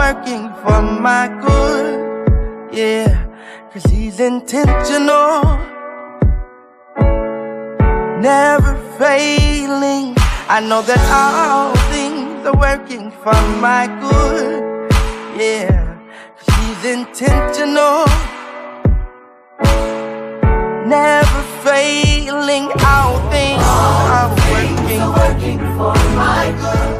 working for my good. Yeah, 'cause he's intentional, never failing. I know that all things are working for my good. Yeah, 'cause he's intentional, never failing. All things are working for my good.